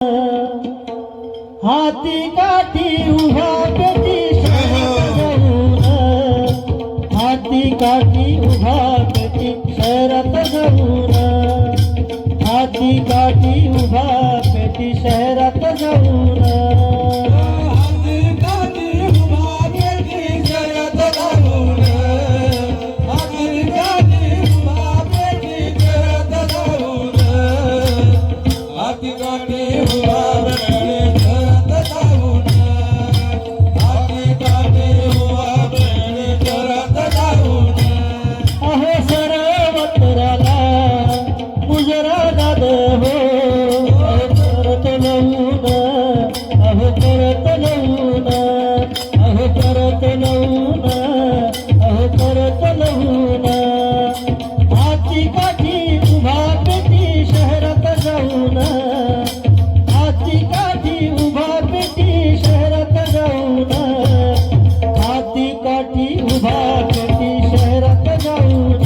हाती काठी उभा पेटी शहरात जाऊन, हाती काठी उभा पेटी शहरात जाऊन, हाती काठी उभा पेटी शहरात जाऊन, हाती काठी उभा पेटी शहरात जाऊन, हाती काठी उभा पेटी शहरात जाऊन, हाती काठी उभा पेटी शहरात जाऊन, हाती काठी उभा पेटी शहरात जाऊन. अहो सर्वत्राला मुजरा दाद हो, करत लवून, अहो करत लवून, अहो करत लवून, अहो करत लवून, हाती काठी उभा पेटी शहरात जाऊन, हाती काठी उभा पेटी शहरात जाऊन, हाती काठी उभा पेटी शहरात जाऊन,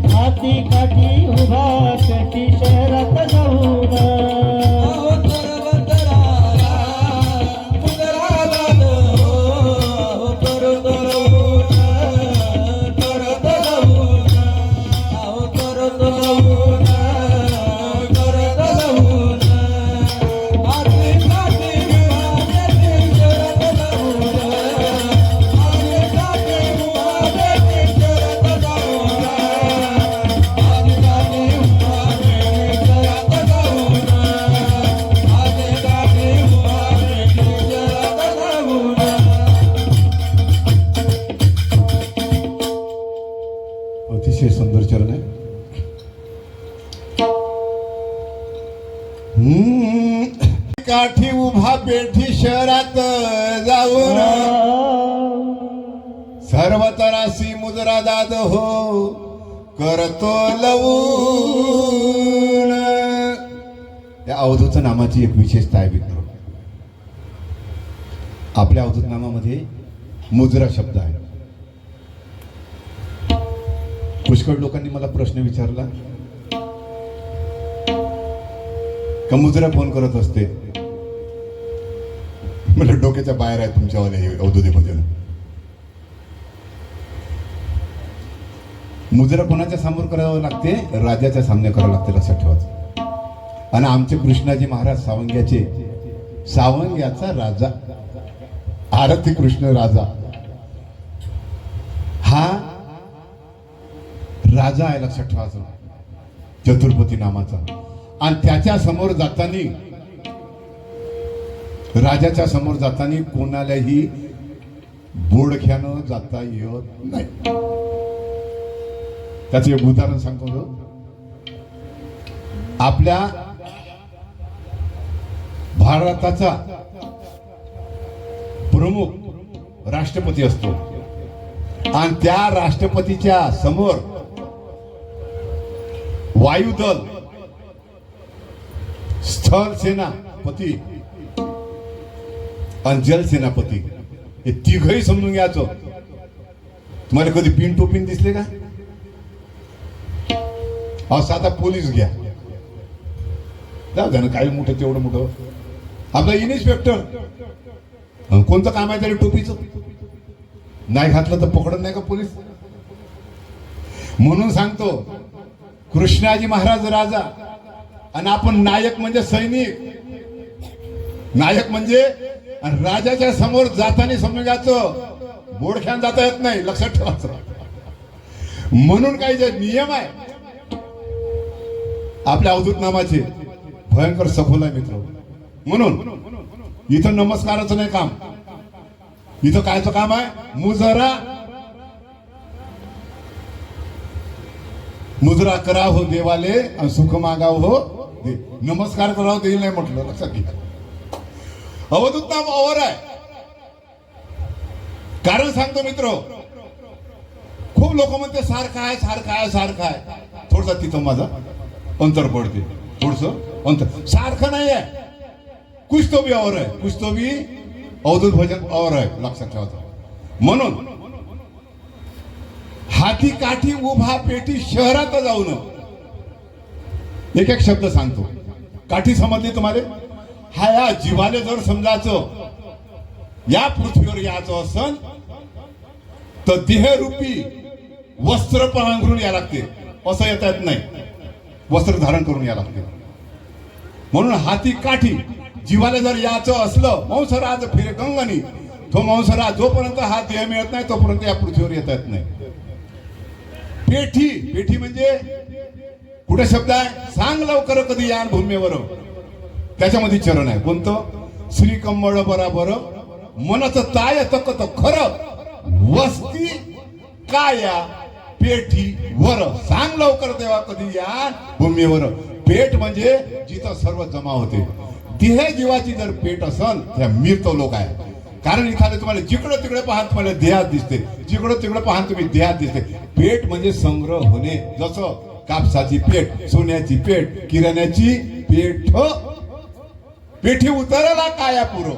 हाती काठी उभा पेटी शहरात जाऊन, अहो सर्वत्राला मुजरा दाद हो, अहो करत लवून, करत लवून, अहो करत लवून, करत लवून, हाती काठी उभा पेटी शहरात जाऊन, हाती काठी उभा पेटी शहरात जाऊन, हाती काठी उभा पेटी शहरात जाऊन, हाती काठी उभा पेटी शहरात जाऊन. अतिशय सुंदर चरण आहे. काठी उभा पेठी शहरात जाऊन, सर्व तरासी मुजरा दाद हो, करतो लवून. या अवधूत नामाची एक विशेषता आहे मित्र. आपल्या अवधूत नामामध्ये मुजरा शब्द आहे. पुष्कळ लोकांनी मला प्रश्न विचारला का मुजरा फोन करत असते. मला डोक्याच्या बाहेर आहे तुमच्यावाले हे अवधूती भजन. मुजरा कोणाच्या समोर करावं लागते? राजाच्या सामने करावं लागते, लक्षात ठेवायचं. आणि आमचे कृष्णाजी महाराज सावंग्याचे, सावंग्याचा राजा, आरती कृष्ण राजा हा राजा आहे, लक्षात ठेवायचं, चतुर्पती नामाचा. आणि त्याच्या समोर जातानी, राजाच्या समोर जातानी कोणालाही बोडख्यानं जाता येत नाही. त्याचं एक उदाहरण सांगतो. आपल्या भारताचा प्रमुख राष्ट्रपती असतो आणि त्या राष्ट्रपतीच्या समोर वायुदल, स्थल सेनापती आणि जल सेनापती हे तिघही समजून घ्यायचं. तुम्हाला कधी पिन टू पिन दिसले का? अहो साधा पोलीस घ्या, जाऊ काही मोठं तेवढं मोठं. आपला इन्स्पेक्टर कोणतं काम आहे तरी टोपीचं नाही घातलं तर पकडत नाही का पोलीस? म्हणून सांगतो, कृष्णाजी महाराज राजा आणि आपण नायक म्हणजे सैनिक. नायक म्हणजे राजाच्या समोर जाताना समजून घ्यायचं, बोडख्यान जाता येत नाही, लक्षात ठेवायचं. म्हणून काही जे नियम आहे आपल्या अवधूत नामाचे भयंकर सखोल आहे मित्र. म्हणून इथं नमस्काराचं नाही काम, इथं कायचं काम आहे? मुजरा, मुजरा करा हो देवाले आणि सुख मागाव हो दे. नमस्कार करावं देईल नाही म्हटलं, लक्षात घ्या. अवधूत नाम अवर आहे. कारण सांगतो मित्र, खूप लोक म्हणते सारखं आहे, सारखं आहे, सारखं आहे. थोडसा तिथं माझा अंतर पडते, थोडस अंतर. सारखं नाही आहे, कुछ तो भी और है, कुछ तो भी अवधूत भजन और है, लक्षात ठेवायचं. म्हणून हाती काठी उभा पेटी शहरात जाऊन एक एक शब्द सांगतो. काठी समजली तुम्हाला? हा या जीवाले जर समजायचं या पृथ्वीवर यायचं असन तर देहरूपी वस्त्र पांघरून या लागते, असं येता येत नाही, वस्त्र धारण करून या लागते. म्हणून हाती काठी जीवाला जर याचं असलं, मांसराज फिरे गंगनी, तो मांसराज जोपर्यंत हा देह मिळत नाही तोपर्यंत या पृथ्वीवर येता येत नाही. पेठी, पेठी म्हणजे कुठे शब्द आहे? सांग लवकर कधी यान भूमीवर, त्याच्यामध्ये चरण आहे कोणतं? श्री कमळ बराबर मनच ताय तकत खरं वस्ती काया पेठी वर, सांग लवकर तेव्हा कधी या भूमीवर. पेठ म्हणजे जिथं सर्व जमा होते. देह जीवाची जर पेठ असल त्या मिळतो लोक आहे. कारण इथं तुम्हाला जिकडं तिकडे पाहा तुम्हाला देहात दिसते, जिकडं तिकडे पाहा तुम्ही देहात दिसते. पेठ म्हणजे संग्रह होणे. जसं कापसाची पेठ, सोन्याची पेठ, किराण्याची पेठ, पेठी उतरला काया पुरो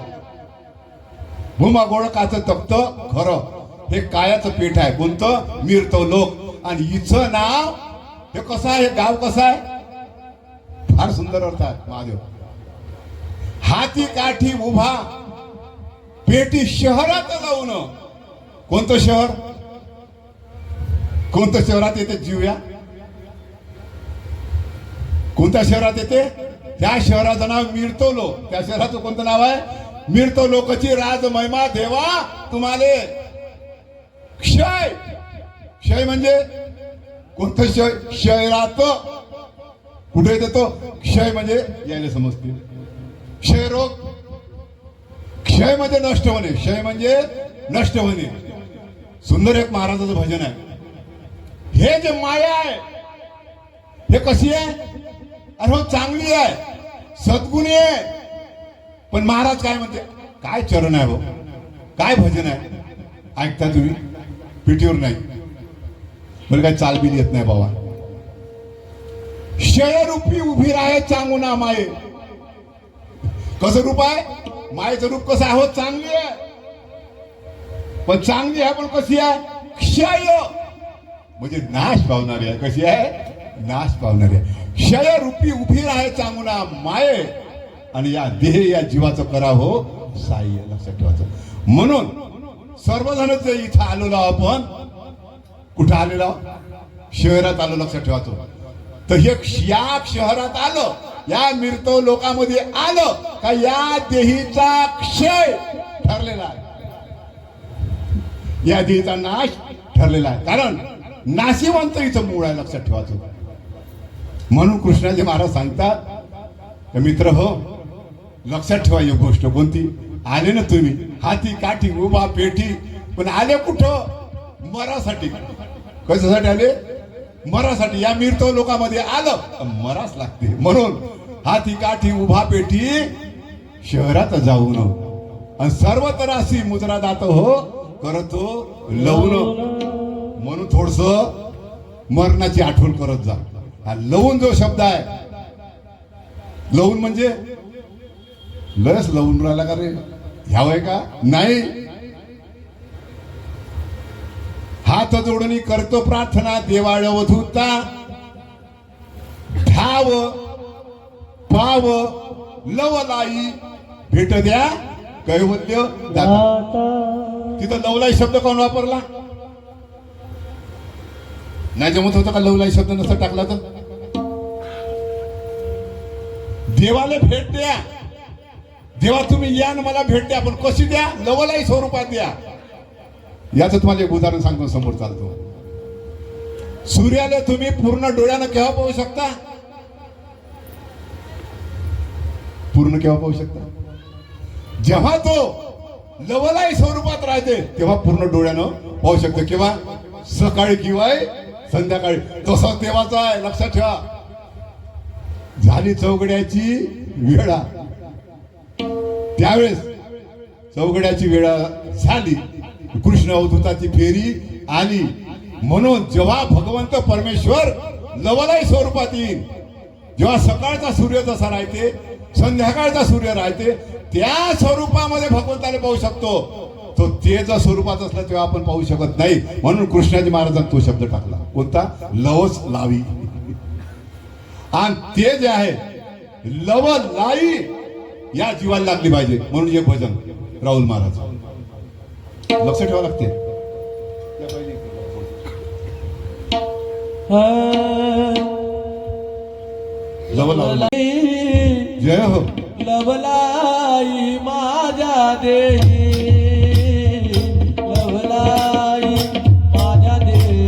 भूमा गोळकाचं तख्त खरं, हे कायाचं पेठ आहे. कोणतं? मिरतो लोक. आणि हिचं नाव हे कसं आहे? गाव कसं आहे? फार सुंदर अर्थ आहे महादेव. हाती काठी उभा पेटी शहरात जाऊन. कोणतं शहर? कोणतं शहरात येते जीवया? कोणत्या शहरात येते? त्या शहराचं नाव मिळतो लोक. त्या शहराचं कोणतं नाव आहे? मिळतो लोकची राज महिमा देवा तुम्हाले. क्षय, क्षय म्हणजे कोणतं क्षय? शहरात कुठे येतो? क्षय म्हणजे यायला समजते क्षयरोग. क्षय म्हणजे नष्ट होणे, क्षय म्हणजे नष्ट होणे. सुंदर एक महाराजाचं भजन आहे. हे जे माया आहे हे कशी आहे? अरे हो चांगली आहे, सद्गुणी आहे. पण महाराज काय म्हणते? काय चरण आहे हो, काय भजन आहे? ऐकता तुम्ही? पिठीवर नाही, बरं काय चालबिल येत नाही बाबा. क्षयरूपी उभी राहे चांगुना माये. कसं रूप आहे? मायेचं रूप कसं आहे? हो चांगली आहे, पण चांगली आहे पण कशी आहे? क्षय म्हणजे नाश पावणारी आहे. कशी आहे? नाश पावणारी आहे. क्षयरूपी उभी राहे चांगुना माये, आणि या देह या जीवाचं करा हो साह्य. लक्षात ठेवायचं. म्हणून सर्वजण जे इथं आलेलो आपण, कुठं आलेलो? शहरात आलो. लक्षात ठेवायचं. तर हे या शहरात आलं, या मिरतो लोकांमध्ये आलं का या देहीचा क्षय ठरलेला आहे, या देहीचा नाश ठरलेला आहे. कारण नाशिवंत इथं मूळ आहे. लक्षात ठेवायचं. म्हणून कृष्णाजी महाराज सांगतात मित्र हो, लक्षात ठेवा ही गोष्ट. कोणती? आले ना तुम्ही हाती काठी उभा पेठी, पण आले कुठं? मरासाठी. कशासाठी आले? मरासाठी. या मिरतो लोकांमध्ये आलं मराच लागते. म्हणून हाती काठी उभा पेठी शहरात जाऊन, आणि सर्व तरासी मुद्रा दात हो करतो लवून. म्हणून थोडस मरणाची आठवण करत जा. हा लवून जो शब्द आहे, लवून म्हणजे लस लवून राहिला का रे? ह्यावय का? नाही. हात जोडून करतो प्रार्थना देवाळ वधूता, ठाव पाव लवलाई भेट द्या कैवल्य दाता. तिथं लवलाई शब्द कोण वापरला? नाही जमत होतं का लवलाई शब्द नसता टाकला तर? देवाला भेट द्या. देवा तुम्ही या ना मला भेट द्या, पण कशी द्या? लवलाई स्वरूपात द्या. याचं तुम्हाला एक उदाहरण सांगतो, समोर चालतो. सूर्याला तुम्ही पूर्ण डोळ्यानं केव्हा पाहू शकता? पूर्ण केव्हा पाहू शकता? जेव्हा तो लवलाई स्वरूपात राहते तेव्हा पूर्ण डोळ्यानं पाहू शकतो. केव्हा? सकाळी किंवा संध्याकाळी. तसंच देवाचा आहे. लक्षात ठेवा. झाली चौघड्याची वेळा, त्यावेळेस चौघड्याची वेळा झाली, कृष्ण अवधूताची फेरी आली. म्हणून जेव्हा भगवंत परमेश्वर लवलाई स्वरूपात येईल, जेव्हा सकाळचा सूर्य जसा राहते, संध्याकाळचा सूर्य राहते, त्या स्वरूपामध्ये भगवंताने पाहू शकतो. तो तेज स्वरूपात असला तेव्हा आपण पाहू शकत नाही. म्हणून कृष्णाजी महाराजांनी तो शब्द टाकला. कोणता? लवच लावी. आणि ते जे आहे लवलाई या जीवाला लागली पाहिजे म्हणून हे भजन राहुल महाराज लक्ष ठेवावं लागते. लवलाई जय हो. लवलाई माझ्या देही, लवलाई माझ्या देही,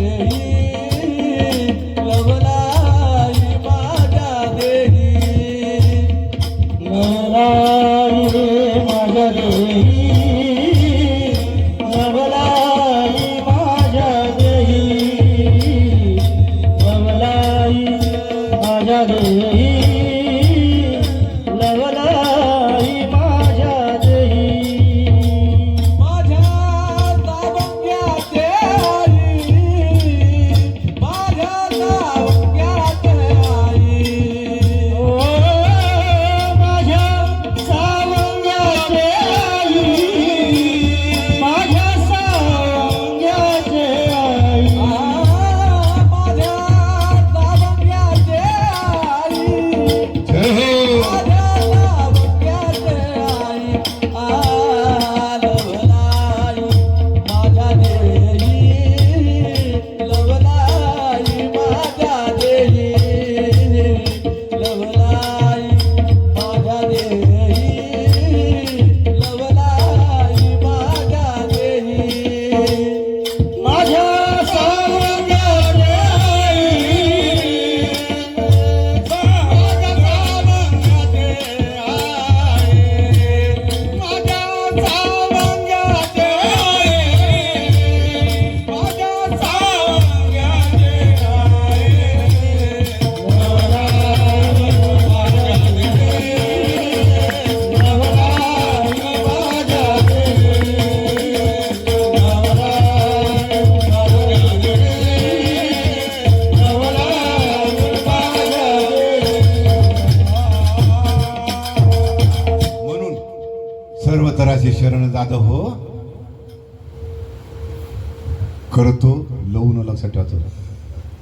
लवलाई माझ्या देही, लवलाई माझ्या देही, लवलाई माझ्या देही, लवलाई माझ्या देही, लवलाई माझ्या देही. माझ्या ताबक्याचे आई, माझ्या ताबक्याचे आई, ओ माझ्या सावंगाचे आई, माझ्या सावंगाचे आई, माझ्या ताबक्याचे आई, जय हो. माझ्या ताबक्याचे आई, लवलाई माझ्या देही, लवलाई माझ्या देही, लवलाई माझ्या देही, लवलाई माझ्या देही. माझ्या सावंगाचे आई, म्हणून सर्व तराशी शरण जाधव हो करतो लवून लक्षात ठेवतो.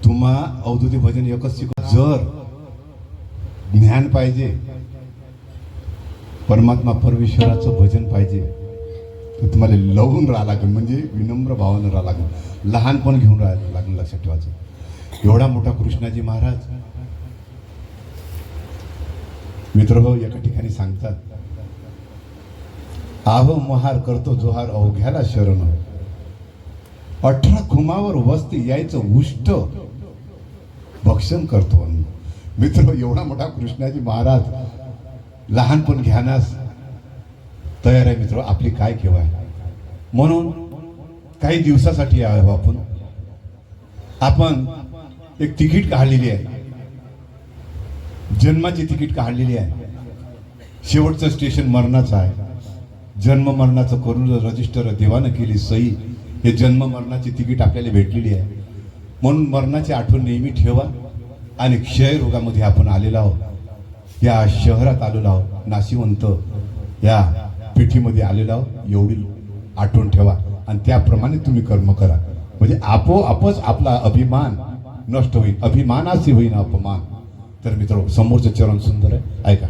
तुम्हा अवधूती भजन एकच शिकव. जर ज्ञान पाहिजे परमात्मा परमेश्वराचं भजन पाहिजे तर तुम्हाला लवून राहा लागेल, म्हणजे विनम्र भावानं राहा लागेल, लहानपण घेऊन राहायला लागेल. लक्षात ठेवायचं. एवढा मोठा कृष्णाजी महाराज मित्र हो एका ठिकाणी सांगतात, आहो महार करतो जोहार अवघ्याला शरण, 18 खुमावर वस्ती यायचं उष्ट भक्षण करतो. मित्र एवढा मोठा कृष्णाजी महाराज लहानपण घ्यानास तयार आहे. मित्र आपली काय केव्हा आहे. म्हणून काही दिवसासाठी आहे आपण एक तिकीट काढलेली आहे, जन्माची तिकीट काढलेली आहे. शेवटचं स्टेशन मरणाचं आहे. जन्म मरणाचं करून रजिस्टर देवानं केली सही. हे जन्म मरणाची तिकीट आपल्याला भेटलेली आहे. म्हणून मरणाची आठवण नेहमी ठेवा. आणि क्षयरोगामध्ये आपण आलेलो आहोत, या शहरात आलेलो आहोत, नाशिवंत या पेठीमध्ये आलेलो आहोत, एवढी आठवण ठेवा आणि त्याप्रमाणे तुम्ही कर्म करा. म्हणजे आपोआपच आपला अभिमान नष्ट होईल. अभिमानाशी होईल अपमान. तर मित्र समोरचं चरण सुंदर आहे, ऐका.